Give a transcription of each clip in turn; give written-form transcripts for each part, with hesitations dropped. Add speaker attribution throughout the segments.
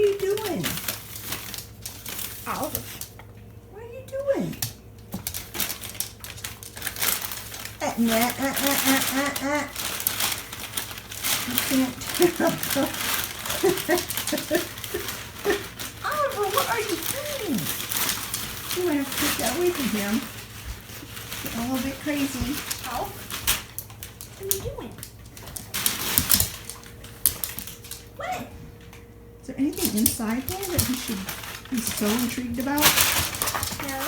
Speaker 1: you doing?
Speaker 2: Oliver.
Speaker 1: What are you doing? You can't. Oliver, what are you doing? You might have to take that away from him. Getting a little bit crazy.
Speaker 2: Oliver. What are you doing? What?
Speaker 1: Is there anything inside there that he should be so intrigued about?
Speaker 2: No.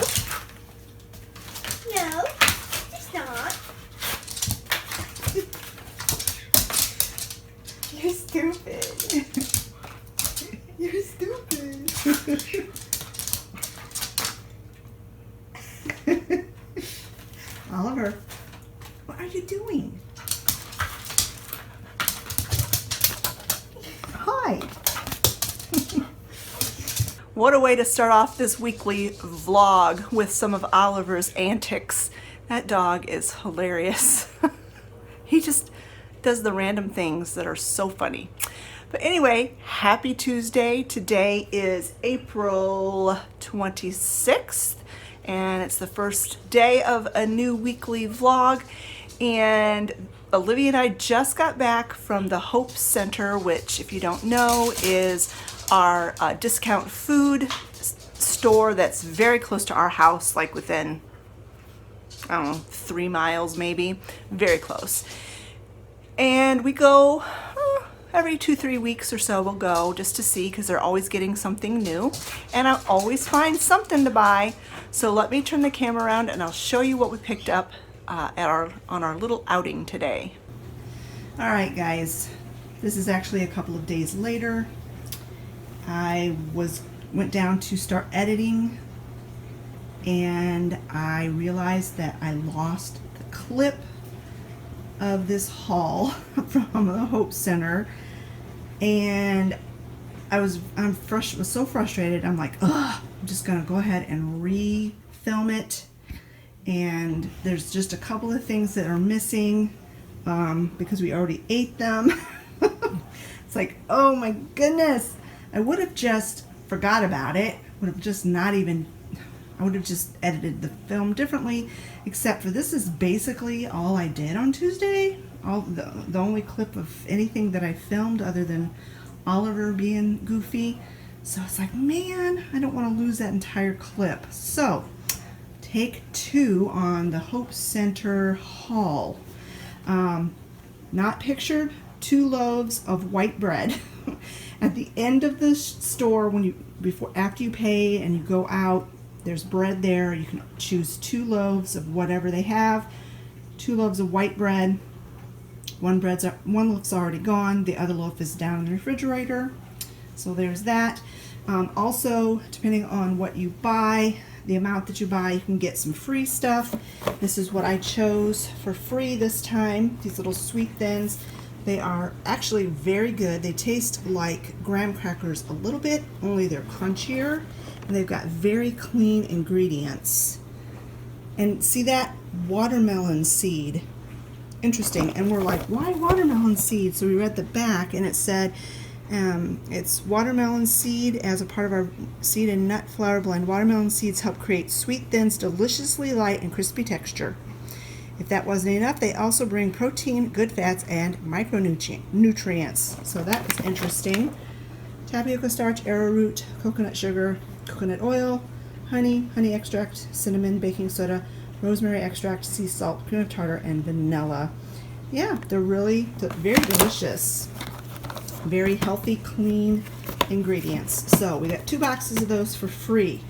Speaker 2: No. It's not.
Speaker 1: You're stupid. You're stupid. Oliver, what are you doing? Hi. What a way to start off this weekly vlog with some of Oliver's antics. That dog is hilarious. He just does the random things that are so funny. But anyway, happy Tuesday. Today is April 26th, and it's the first day of a new weekly vlog. And Olivia and I just got back from the Hope Center, which, if you don't know, is our discount food store that's very close to our house, like within, I don't know, 3 miles maybe, very close. And we go every 2-3 weeks or so. We'll go just to see, because they're always getting something new, and I always find something to buy. So let me turn the camera around and I'll show you what we picked up on our little outing today. All right, guys, this is actually a couple of days later. I went down to start editing, and I realized that I lost the clip of this haul from the Hope Center, and I was so frustrated. I'm like, ugh, I'm just gonna go ahead and re-film it. And there's just a couple of things that are missing because we already ate them. It's like, oh my goodness, I would have just forgot about it. I would have just edited the film differently, except for this is basically all I did on Tuesday. The only clip of anything that I filmed other than Oliver being goofy. So it's like, man, I don't want to lose that entire clip. So take 2 on the Hope Center haul. Not pictured, 2 loaves of white bread. At the end of the store, after you pay and you go out, there's bread there. You can choose 2 loaves of whatever they have. 2 loaves of white bread. One loaf's already gone. The other loaf is down in the refrigerator. So there's that. Also, depending on what you buy, the amount that you buy, you can get some free stuff. This is what I chose for free this time. These little sweet thins. They are actually very good. They taste like graham crackers a little bit, only they're crunchier. And they've got very clean ingredients. And see that? Watermelon seed. Interesting. And we're like, why watermelon seed? So we read the back, and it said it's watermelon seed as a part of our seed and nut flour blend. Watermelon seeds help create sweet thins, deliciously light and crispy texture. If that wasn't enough, they also bring protein, good fats, and micronutrients. So that is interesting. Tapioca starch, arrowroot, coconut sugar, coconut oil, honey extract, cinnamon, baking soda, rosemary extract, sea salt, cream of tartar, and vanilla. Yeah, they're very delicious. Very healthy, clean ingredients. So we got 2 boxes of those for free.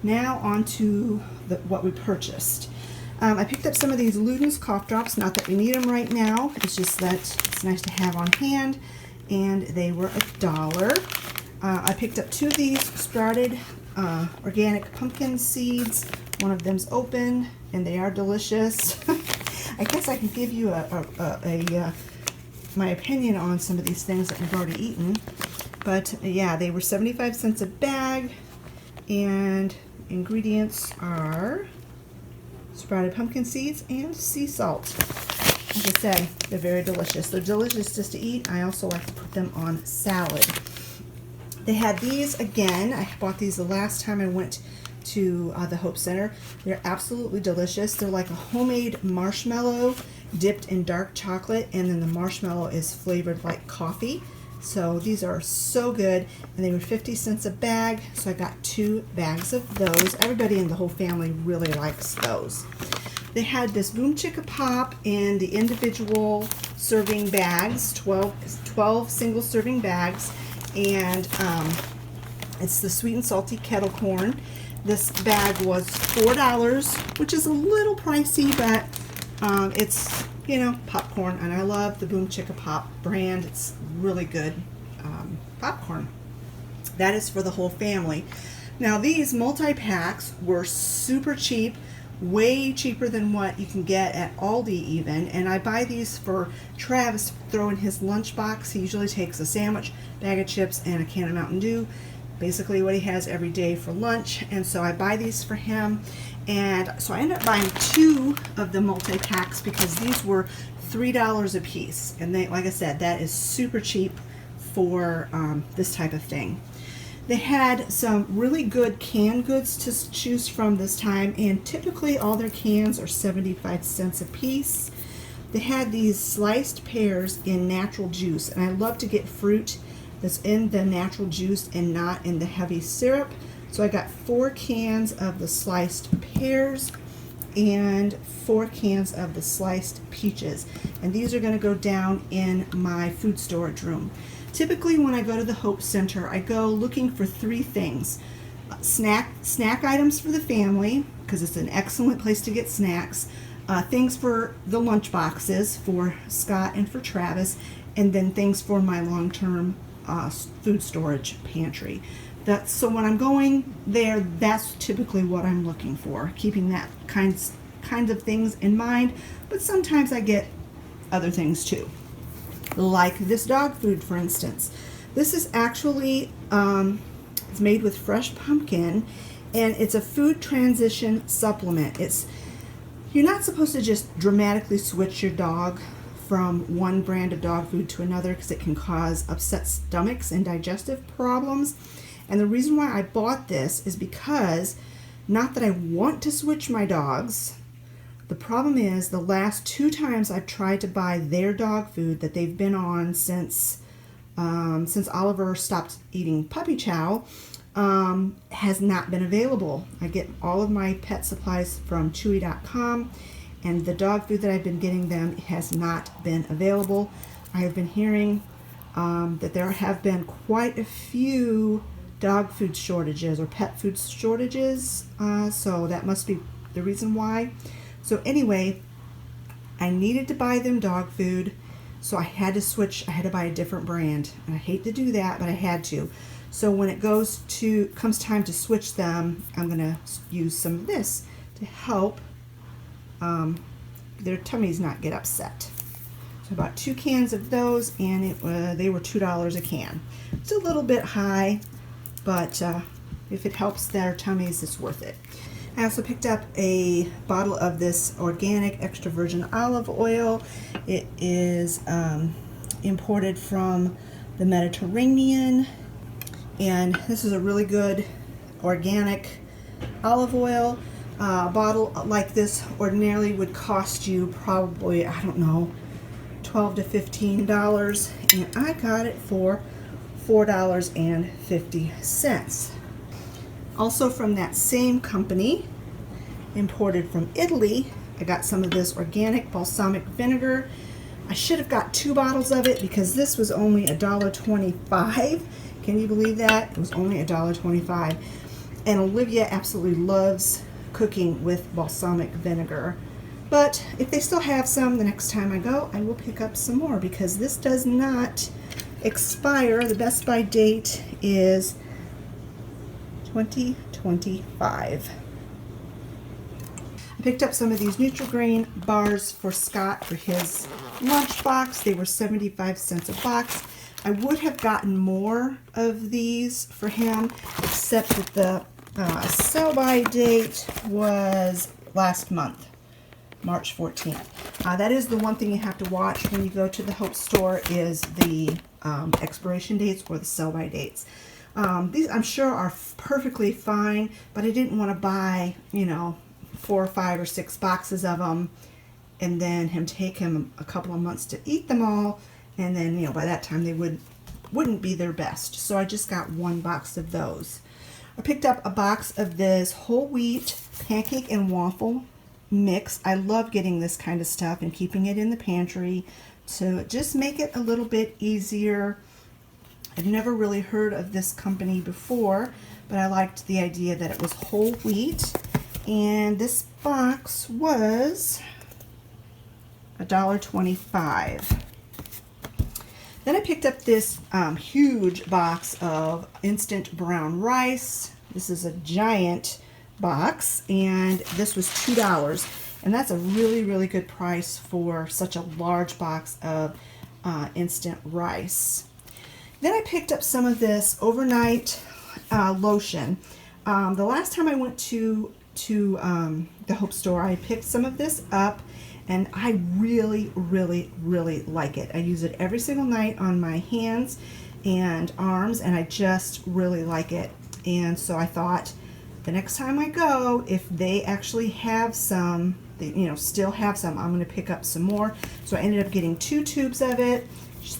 Speaker 1: Now on to what we purchased. I picked up some of these Luden's cough drops. Not that we need them right now. It's just that it's nice to have on hand. And they were $1. I picked up 2 of these sprouted organic pumpkin seeds. One of them's open, and they are delicious. I guess I can give you my opinion on some of these things that we've already eaten. But yeah, they were 75 cents a bag, and ingredients are sprouted pumpkin seeds and sea salt. Like I said, they're very delicious. They're delicious just to eat. I also like to put them on salad. They had these again. I bought these the last time I went to the Hope Center. They're absolutely delicious. They're like a homemade marshmallow dipped in dark chocolate, and then the marshmallow is flavored like coffee. So these are so good, and they were 50 cents a bag, so I got 2 bags of those. Everybody in the whole family really likes those. They had this Boom Chicka Pop in the individual serving bags, 12 single serving bags, and it's the sweet and salty kettle corn. This bag was $4, which is a little pricey, but it's, you know, popcorn, and I love the Boom Chicka Pop brand. It's really good popcorn. That is for the whole family. Now these multi-packs were super cheap, way cheaper than what you can get at Aldi even, and I buy these for Travis to throw in his lunchbox. He usually takes a sandwich, bag of chips, and a can of Mountain Dew, basically what he has every day for lunch, and so I buy these for him. And so I ended up buying 2 of the multi-packs because these were $3 a piece, and they, like I said, that is super cheap for this type of thing. They had some really good canned goods to choose from this time, and typically all their cans are 75 cents a piece. They had these sliced pears in natural juice, and I love to get fruit that's in the natural juice and not in the heavy syrup. So I got 4 cans of the sliced pears and 4 cans of the sliced peaches. And these are going to go down in my food storage room. Typically when I go to the Hope Center, I go looking for 3 things. Snack items for the family, because it's an excellent place to get snacks. Things for the lunch boxes for Scott and for Travis. And then things for my long-term food storage pantry. So when I'm going there, that's typically what I'm looking for, keeping that kinds of things in mind. But sometimes I get other things too, like this dog food, for instance. This is actually it's made with fresh pumpkin, and it's a food transition supplement. You're not supposed to just dramatically switch your dog from one brand of dog food to another because it can cause upset stomachs and digestive problems. And the reason why I bought this is because, not that I want to switch my dogs, the problem is the last 2 times I've tried to buy their dog food that they've been on since Oliver stopped eating puppy chow, has not been available. I get all of my pet supplies from Chewy.com, and the dog food that I've been getting them has not been available. I have been hearing that there have been quite a few dog food shortages or pet food shortages, so that must be the reason why. So anyway, I needed to buy them dog food, so I had to switch. I had to buy a different brand, and I hate to do that, but I had to. So when it comes time to switch them, I'm gonna use some of this to help their tummies not get upset. So I bought 2 cans of those, and they were $2 a can. It's a little bit high, but if it helps their tummies, it's worth it. I also picked up a bottle of this organic extra virgin olive oil. It is imported from the Mediterranean, and this is a really good organic olive oil. A bottle like this ordinarily would cost you probably, I don't know, $12 to $15, and I got it for $4.50. Also from that same company, imported from Italy, I got some of this organic balsamic vinegar. I should have got 2 bottles of it because this was only $1.25. Can you believe that? It was only $1.25. And Olivia absolutely loves cooking with balsamic vinegar. But if they still have some, the next time I go, I will pick up some more because this does not expire. The best by date is 2025. I picked up some of these Nutri-Grain bars for Scott for his lunchbox. They were 75 cents a box. I would have gotten more of these for him, except that the sell-by date was last month, March 14th. That is the one thing you have to watch when you go to the Hope store, is the expiration dates or the sell-by dates. These I'm sure are perfectly fine, but I didn't want to buy, 4 or 5 or 6 boxes of them and then take him a couple of months to eat them all, and then by that time they wouldn't be their best. So I just got 1 box of those. I picked up a box of this whole wheat pancake and waffle mix. I love getting this kind of stuff and keeping it in the pantry to just make it a little bit easier. I've never really heard of this company before, but I liked the idea that it was whole wheat, and this box was $1.25. Then I picked up this huge box of instant brown rice. This is a giant box, and this was $2, and that's a really, really good price for such a large box of instant rice. Then I picked up some of this overnight lotion. The last time I went to the Hope store, I picked some of this up, and I really, really, really like it. I use it every single night on my hands and arms, and I just really like it. And so I thought the next time I go, if they actually have some, still have some, I'm going to pick up some more. So I ended up getting 2 tubes of it.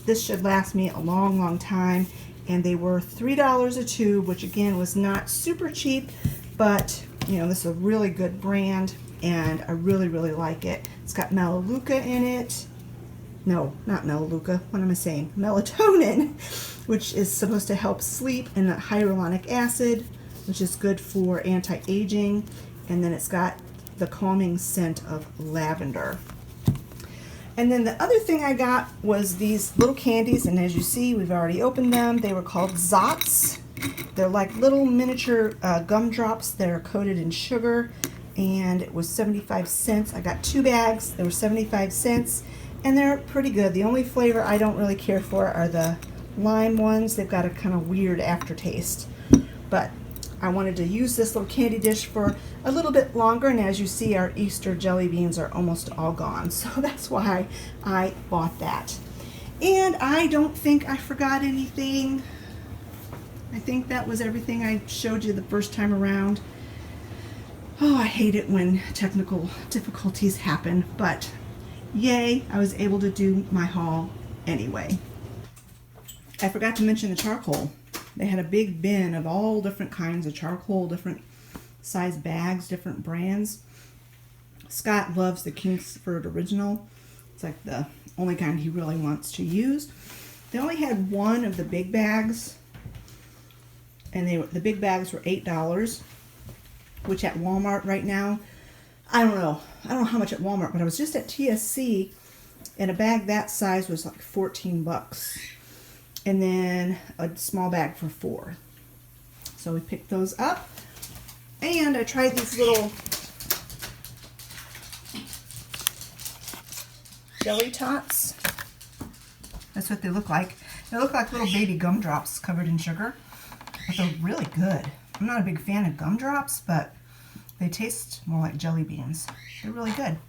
Speaker 1: This should last me a long, long time, and they were $3 a tube, which again was not super cheap, but this is a really good brand, and I really, really like it. It's got Melaleuca in it. No, not Melaleuca. What am I saying? Melatonin, which is supposed to help sleep, and hyaluronic acid, which is good for anti-aging, and then it's got the calming scent of lavender. And then the other thing I got was these little candies, and as you see, we've already opened them. They were called Zots. They're like little miniature gumdrops that are coated in sugar, and it was 75 cents. I got 2 bags. They were 75 cents, and they're pretty good. The only flavor I don't really care for are the lime ones. They've got a kind of weird aftertaste, but I wanted to use this little candy dish for a little bit longer, and as you see, our Easter jelly beans are almost all gone, so that's why I bought that. And I don't think I forgot anything. I think that was everything I showed you the first time around. Oh, I hate it when technical difficulties happen, but yay, I was able to do my haul anyway. I forgot to mention the charcoal. They had a big bin of all different kinds of charcoal, different size bags, different brands. Scott loves the Kingsford Original. It's like the only kind he really wants to use. They only had 1 of the big bags, and the big bags were $8, which at Walmart right now, I don't know how much at Walmart, but I was just at TSC, and a bag that size was like 14 bucks. And then a small bag for $4. So we picked those up, and I tried these little jelly tots. That's what they look like. They look like little baby gumdrops covered in sugar, but they're really good. I'm not a big fan of gumdrops, but they taste more like jelly beans. They're really good.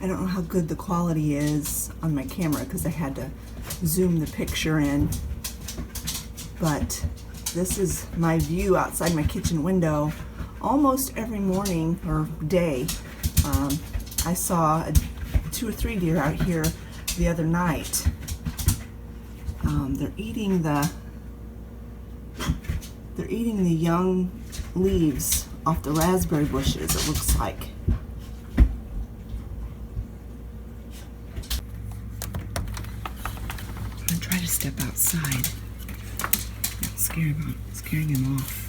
Speaker 1: I don't know how good the quality is on my camera because I had to zoom the picture in. But this is my view outside my kitchen window almost every morning or day. I saw 2 or 3 deer out here the other night. They're eating the young leaves off the raspberry bushes, it looks like. I'm gonna try to step outside. Scaring him off.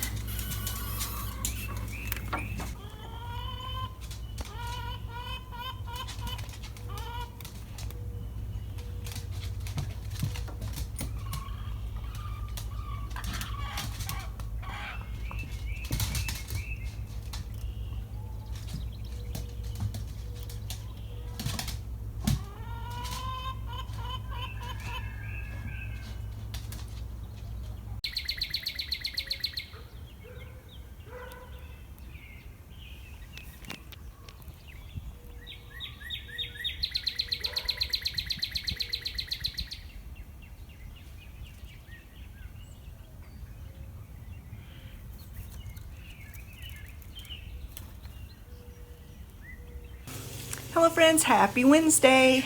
Speaker 1: Hello friends, happy Wednesday.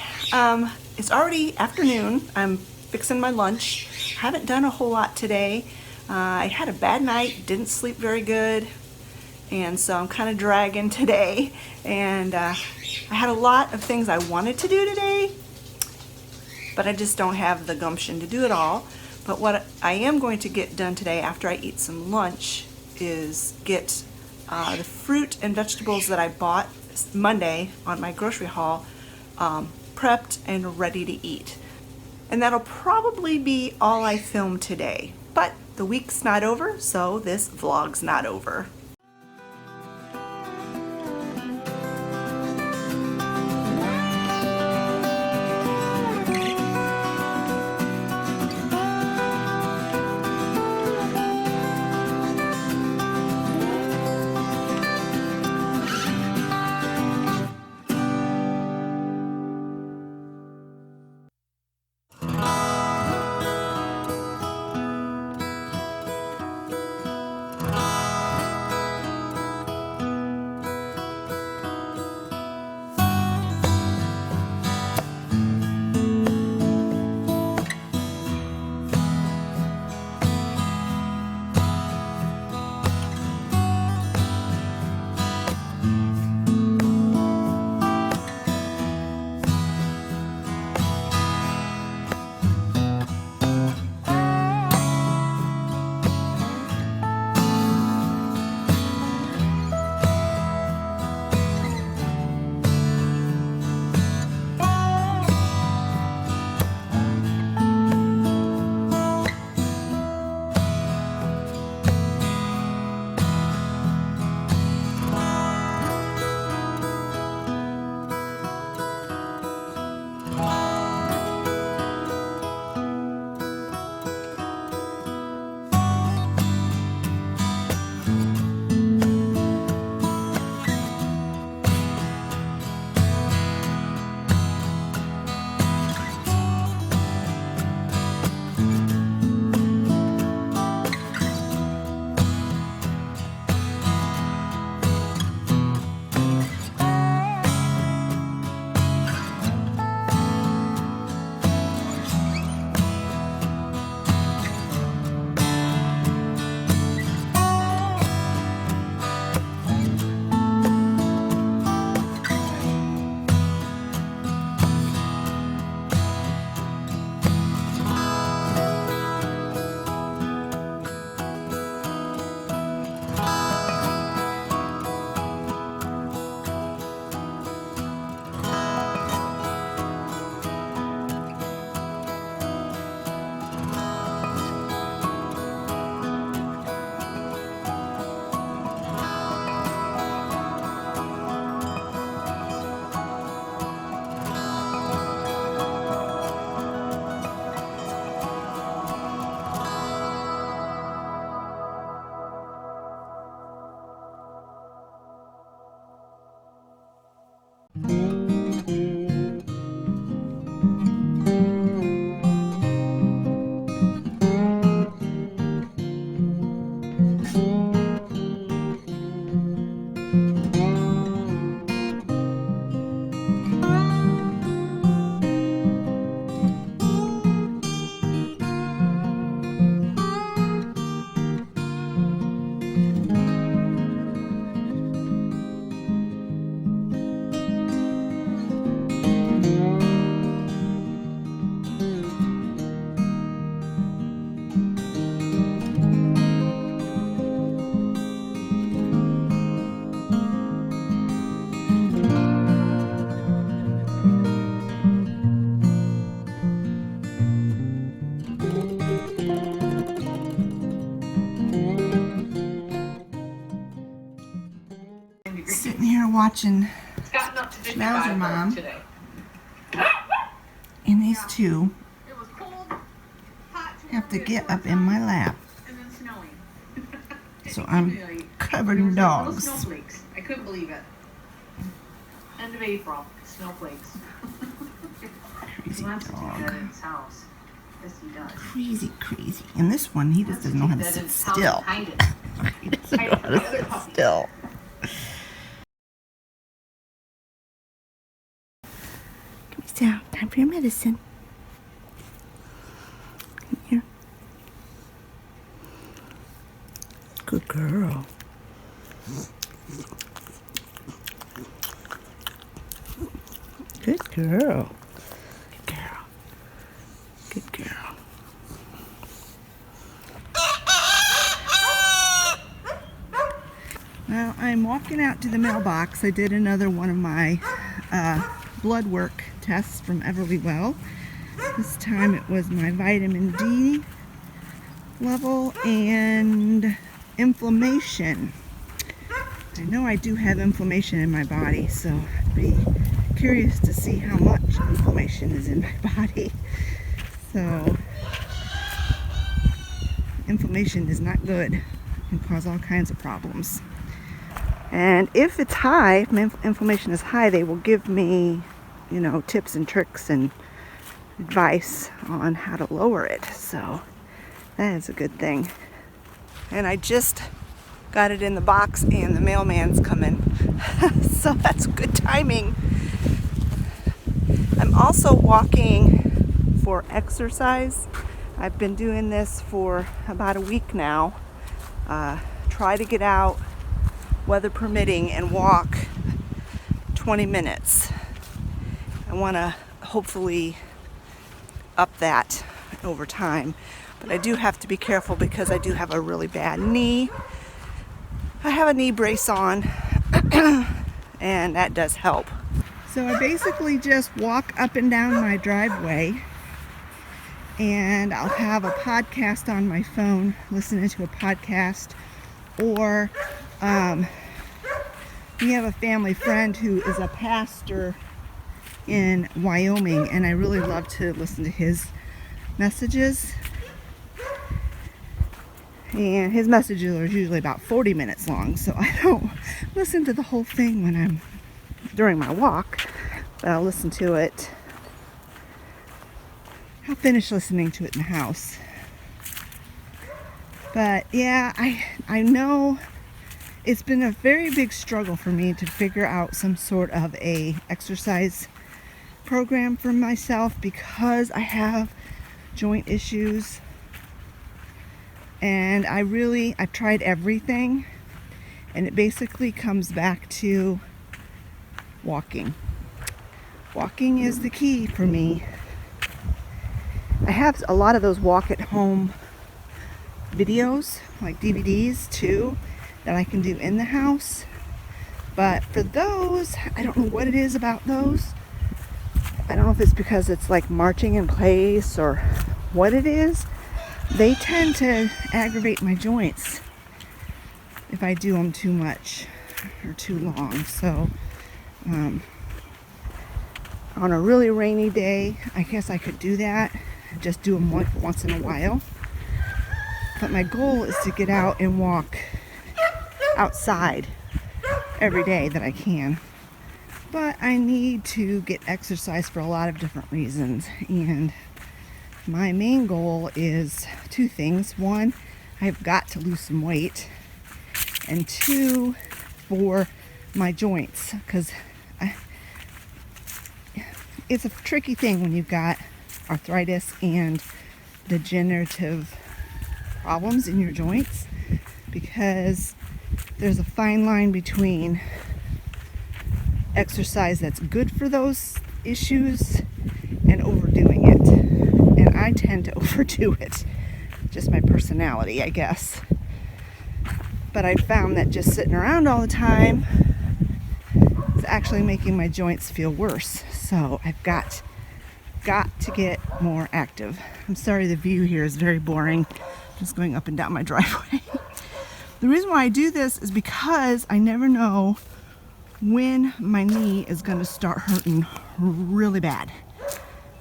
Speaker 1: It's already afternoon. I'm fixing my lunch. I haven't done a whole lot today. I had a bad night, didn't sleep very good, and so I'm kind of dragging today. And I had a lot of things I wanted to do today, but I just don't have the gumption to do it all. But what I am going to get done today after I eat some lunch is get the fruit and vegetables that I bought Monday on my grocery haul prepped and ready to eat. And that'll probably be all I film today. But the week's not over, so this vlog's not over. Sitting here watching
Speaker 3: It's gotten up to
Speaker 1: Schmauser
Speaker 3: 55
Speaker 1: Mom
Speaker 3: today.
Speaker 1: and these two
Speaker 3: It was cold, hot,
Speaker 1: have to get up in my lap.
Speaker 3: and then snowing.
Speaker 1: So I'm covered in
Speaker 3: There was little
Speaker 1: dogs.
Speaker 3: snowflakes. I couldn't believe it. End of April, snowflakes.
Speaker 1: Crazy
Speaker 3: He wants to do that
Speaker 1: dog.
Speaker 3: in his house. Yes, he does.
Speaker 1: Crazy, crazy. And this one, he just doesn't know how to sit still. He doesn't know how to sit still. Come down. Time for your medicine. Come here. Good girl. Good girl. Good girl. Good girl. Well, I'm walking out to the mailbox. I did another one of my blood work tests from Everlywell. This time it was my vitamin D level and inflammation. I know I do have inflammation in my body, so I'd be curious to see how much inflammation is in my body. So, inflammation is not good. It can cause all kinds of problems. And if it's high, if my inflammation is high, they will give me, tips and tricks and advice on how to lower it. So that is a good thing. And I just got it in the box and the mailman's coming. So that's good timing. I'm also walking for exercise. I've been doing this for about a week now. Try to get out, weather permitting, and walk 20 minutes. I want to hopefully up that over time, but I do have to be careful because I do have a really bad knee. I have a knee brace on and that does help. So I basically just walk up and down my driveway and I'll have a podcast on my phone, listening to a podcast, or we have a family friend who is a pastor in Wyoming, and I really love to listen to his messages. And his messages are usually about 40 minutes long, so I don't listen to the whole thing when I'm during my walk, but I'll listen to it. I'll finish listening to it in the house. But yeah, I know it's been a very big struggle for me to figure out some sort of a exercise program for myself because I have joint issues. And I've tried everything, and it basically comes back to walking. Walking is the key for me. I have a lot of those walk at home videos, like DVDs too, that I can do in the house. But for those, I don't know what it is about those. I don't know if it's because it's like marching in place or what it is. They tend to aggravate my joints if I do them too much or too long. So on a really rainy day, I guess I could do that. Just do them once in a while. But my goal is to get out and walk outside every day that I can. But I need to get exercise for a lot of different reasons. And my main goal is two things. One, I've got to lose some weight. And two, for my joints. Because it's a tricky thing when you've got arthritis and degenerative problems in your joints. Because there's a fine line between exercise that's good for those issues and overdoing it. And I tend to overdo it. Just my personality, I guess. But I found that just sitting around all the time is actually making my joints feel worse. So I've got to get more active. I'm sorry the view here is very boring. Just going up and down my driveway. The reason why I do this is because I never know when my knee is going to start hurting really bad.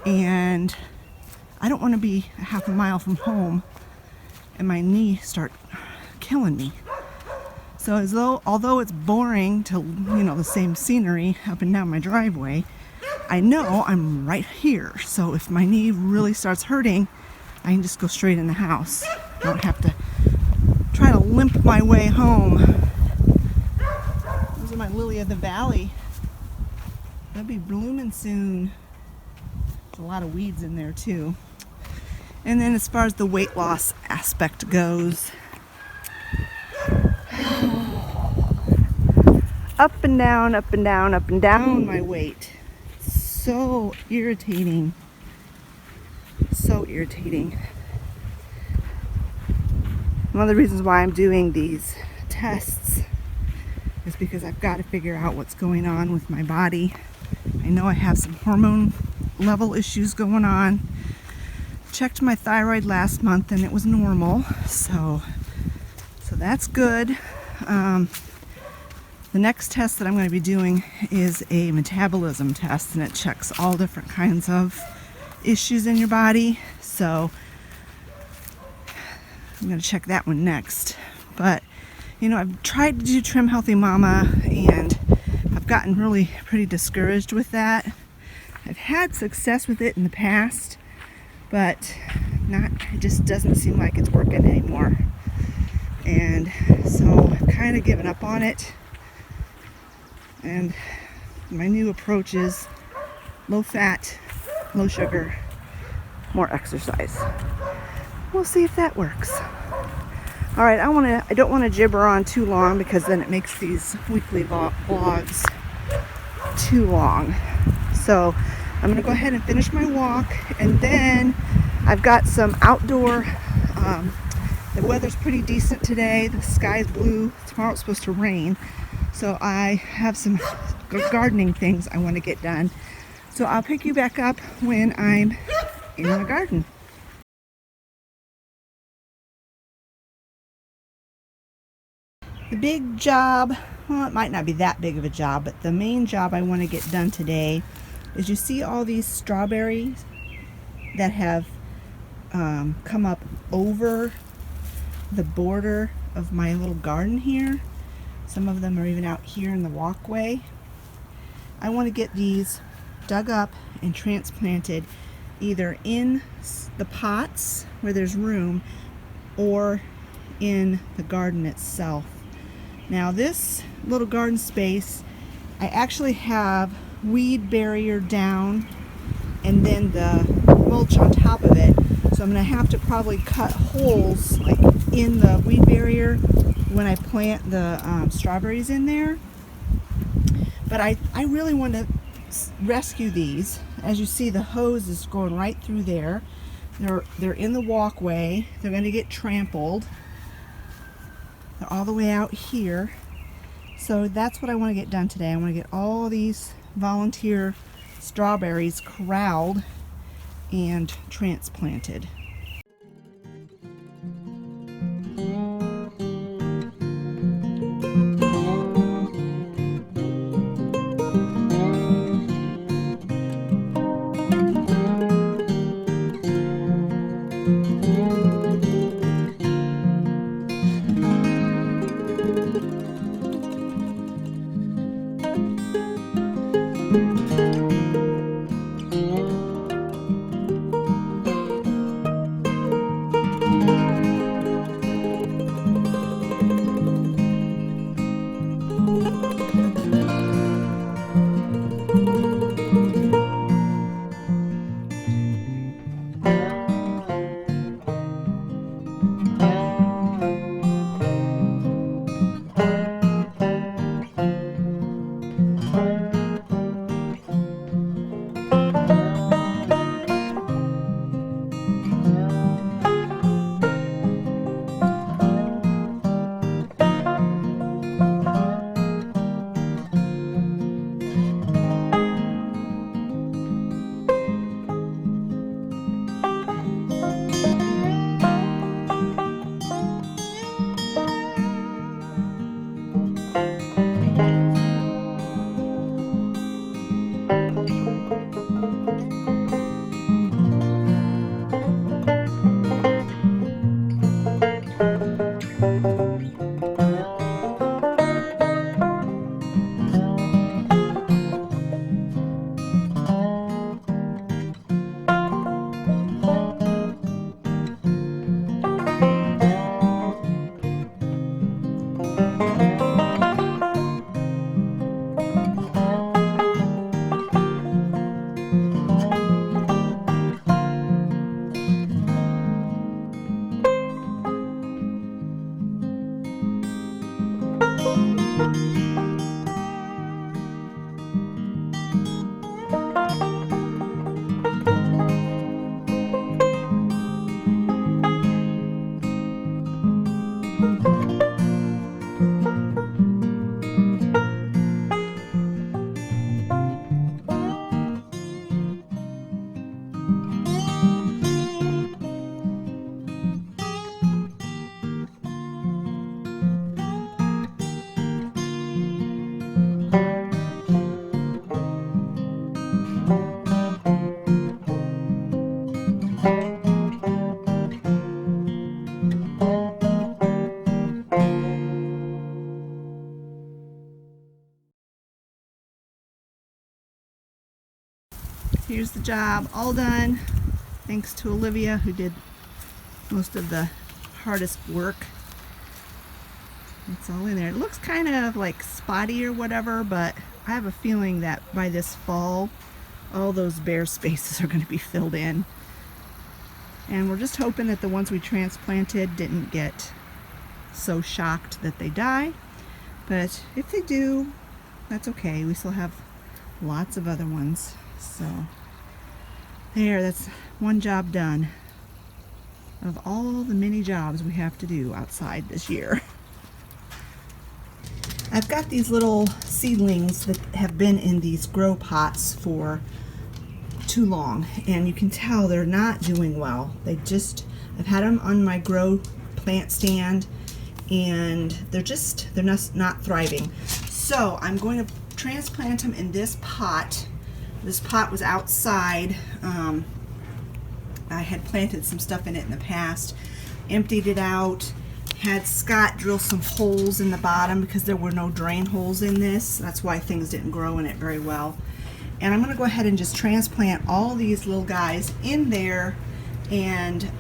Speaker 1: And I don't want to be a half a mile from home and my knee start killing me. So although it's boring to, the same scenery up and down my driveway, I know I'm right here. So if my knee really starts hurting, I can just go straight in the house. I don't have to try to limp my way home. Those are my lily of the valley. They'll be blooming soon. There's a lot of weeds in there too. And then as far as the weight loss aspect goes, up and down, up and down, up and down my weight. So irritating. So irritating. One of the reasons why I'm doing these tests is because I've got to figure out what's going on with my body. I know I have some hormone level issues going on. Checked my thyroid last month and it was normal, so that's good. The next test that I'm going to be doing is a metabolism test, and it checks all different kinds of issues in your body. So I'm going to check that one next. But I've tried to do Trim Healthy Mama, and I've gotten really pretty discouraged with that. I've had success with it in the past, but it just doesn't seem like it's working anymore. And so I've kind of given up on it. And my new approach is low fat, low sugar, more exercise. We'll see if that works. All right, I don't want to gibber on too long, because then it makes these weekly vlogs too long. So I'm gonna go ahead and finish my walk, and then I've got some outdoor, the weather's pretty decent today. The sky's blue. Tomorrow it's supposed to rain. So I have some gardening things I want to get done. So I'll pick you back up when I'm in the garden. The big job, well, it might not be that big of a job, but the main job I want to get done today is, you see all these strawberries that have come up over the border of my little garden here. Some of them are even out here in the walkway. I want to get these dug up and transplanted either in the pots where there's room or in the garden itself. Now this little garden space, I actually have weed barrier down and then the mulch on top of it. So I'm going to have to probably cut holes like in the weed barrier when I plant the strawberries in there. But I really want to rescue these. As you see, the hose is going right through there. They're in the walkway. They're going to get trampled. They're all the way out here. So that's what I want to get done today. I want to get all these volunteer strawberries corralled and transplanted. Here's the job all done, thanks to Olivia, who did most of the hardest work. It's all in there. It looks kind of like spotty or whatever, but I have a feeling that by this fall all those bare spaces are going to be filled in. And we're just hoping that the ones we transplanted didn't get so shocked that they die. But if they do, that's okay. We still have lots of other ones. So there, that's one job done of all the many jobs we have to do outside this year. I've got these little seedlings that have been in these grow pots for too long, and you can tell they're not doing well. I've had them on my grow plant stand, and they're not thriving. So I'm going to transplant them in this pot. This pot was outside. I had planted some stuff in it in the past, emptied it out, had Scott drill some holes in the bottom because there were no drain holes in this. That's why things didn't grow in it very well. And I'm going to go ahead and just transplant all these little guys in there and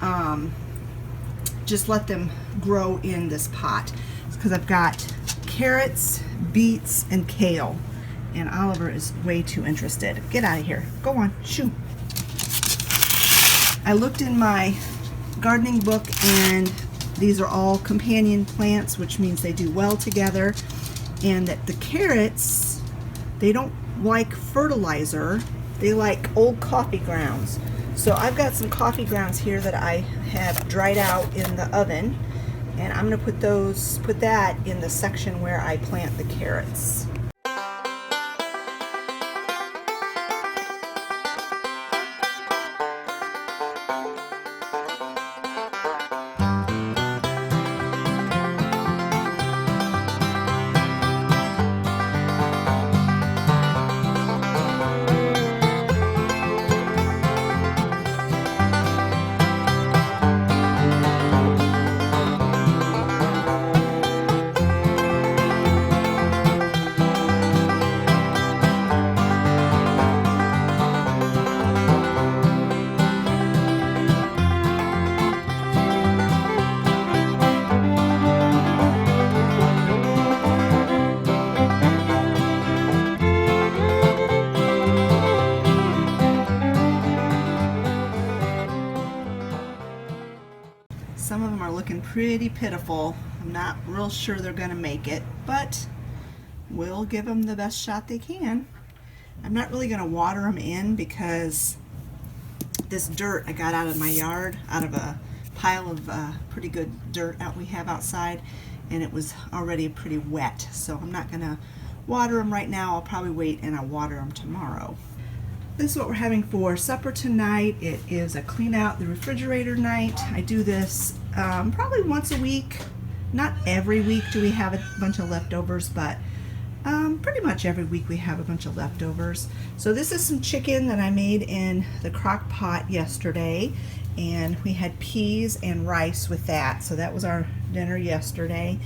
Speaker 1: just let them grow in this pot, because I've got carrots, beets, and kale. And Oliver is way too interested. Get out of here. Go on. Shoo. I looked in my gardening book, and these are all companion plants, which means they do well together. And that the carrots, they don't like fertilizer. They like old coffee grounds. So I've got some coffee grounds here that I have dried out in the oven. And I'm going to put that in the section where I plant the carrots. Some of them are looking pretty pitiful. I'm not real sure they're going to make it, but we'll give them the best shot they can. I'm not really going to water them in because this dirt I got out of my yard, out of a pile of pretty good dirt we have outside, and it was already pretty wet. So I'm not going to water them right now. I'll probably wait and I'll water them tomorrow. This is what we're having for supper tonight. It is a clean out the refrigerator night. I do this probably once a week. Not every week do we have a bunch of leftovers, but pretty much every week we have a bunch of leftovers. So this is some chicken that I made in the crock pot yesterday, and we had peas and rice with that. So that was our dinner yesterday.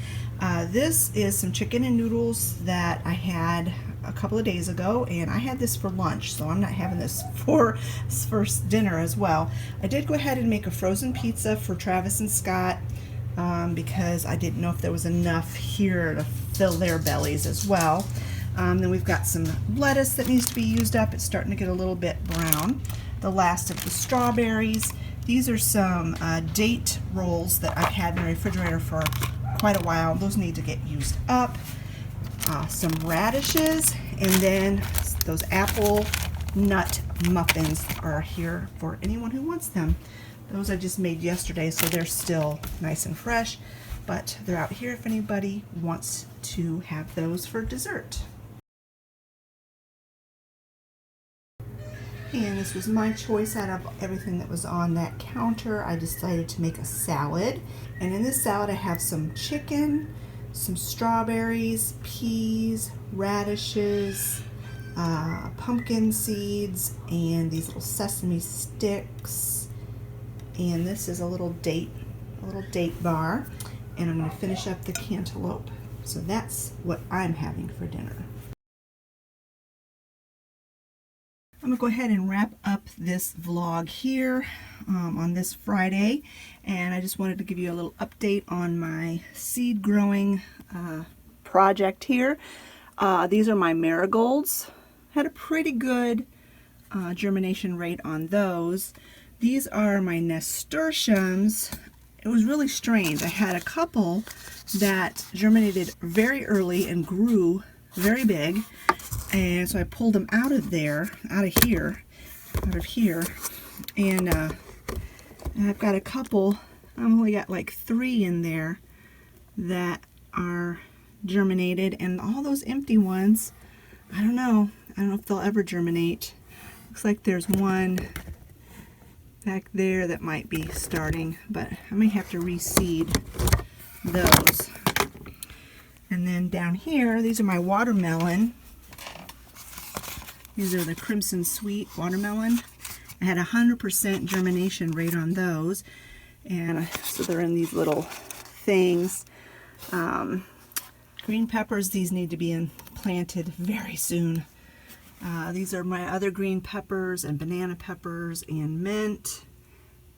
Speaker 1: This is some chicken and noodles that I had a couple of days ago, and I had this for lunch, so I'm not having this for dinner as well. I did go ahead and make a frozen pizza for Travis and Scott. because I didn't know if there was enough here to fill their bellies as well. Then we've got some lettuce that needs to be used up. It's starting to get a little bit brown. The last of the strawberries. These are some date rolls that I've had in the refrigerator for quite a while. Those need to get used up. Some radishes, and then those apple nut muffins are here for anyone who wants them. Those I just made yesterday, so they're still nice and fresh, but they're out here if anybody wants to have those for dessert. And this was my choice out of everything that was on that counter. I decided to make a salad. And in this salad I have some chicken, some strawberries, peas, radishes, pumpkin seeds, and these little sesame sticks. And this is a little date bar. And I'm going to finish up the cantaloupe. So that's what I'm having for dinner. I'm going to go ahead and wrap up this vlog here on this Friday, and I just wanted to give you a little update on my seed growing project here. These are my marigolds. Had a pretty good germination rate on those. These are my nasturtiums. It was really strange. I had a couple that germinated very early and grew very big, and so I pulled them out of here, and I've got a couple. I've only got like 3 in there that are germinated, and all those empty ones, I don't know if they'll ever germinate. Looks like there's one back there that might be starting, but I may have to reseed those. And then down here, these are my watermelon. These are the Crimson Sweet watermelon. I had 100% germination rate on those, and so they're in these little things. Green peppers, these need to be planted very soon. These are my other green peppers and banana peppers and mint.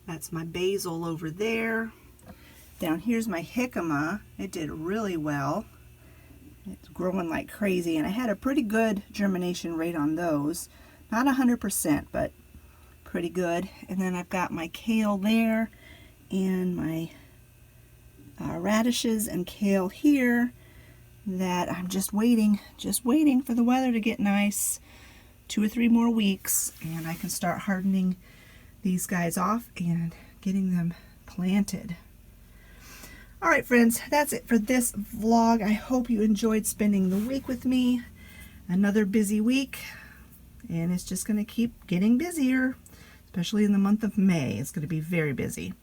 Speaker 1: That's my basil over there. Down here's my jicama. It did really well. It's growing like crazy, and I had a pretty good germination rate on those. Not 100%, but pretty good. And then I've got my kale there, and my radishes and kale here that I'm just waiting for the weather to get nice. 2 or 3 more weeks, and I can start hardening these guys off and getting them planted. Alright friends, that's it for this vlog. I hope you enjoyed spending the week with me. Another busy week, and it's just going to keep getting busier, especially in the month of May. It's going to be very busy.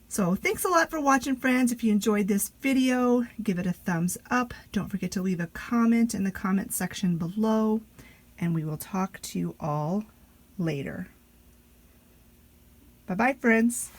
Speaker 1: So thanks a lot for watching, friends. If you enjoyed this video, give it a thumbs up. Don't forget to leave a comment in the comment section below, and we will talk to you all later. Bye-bye, friends.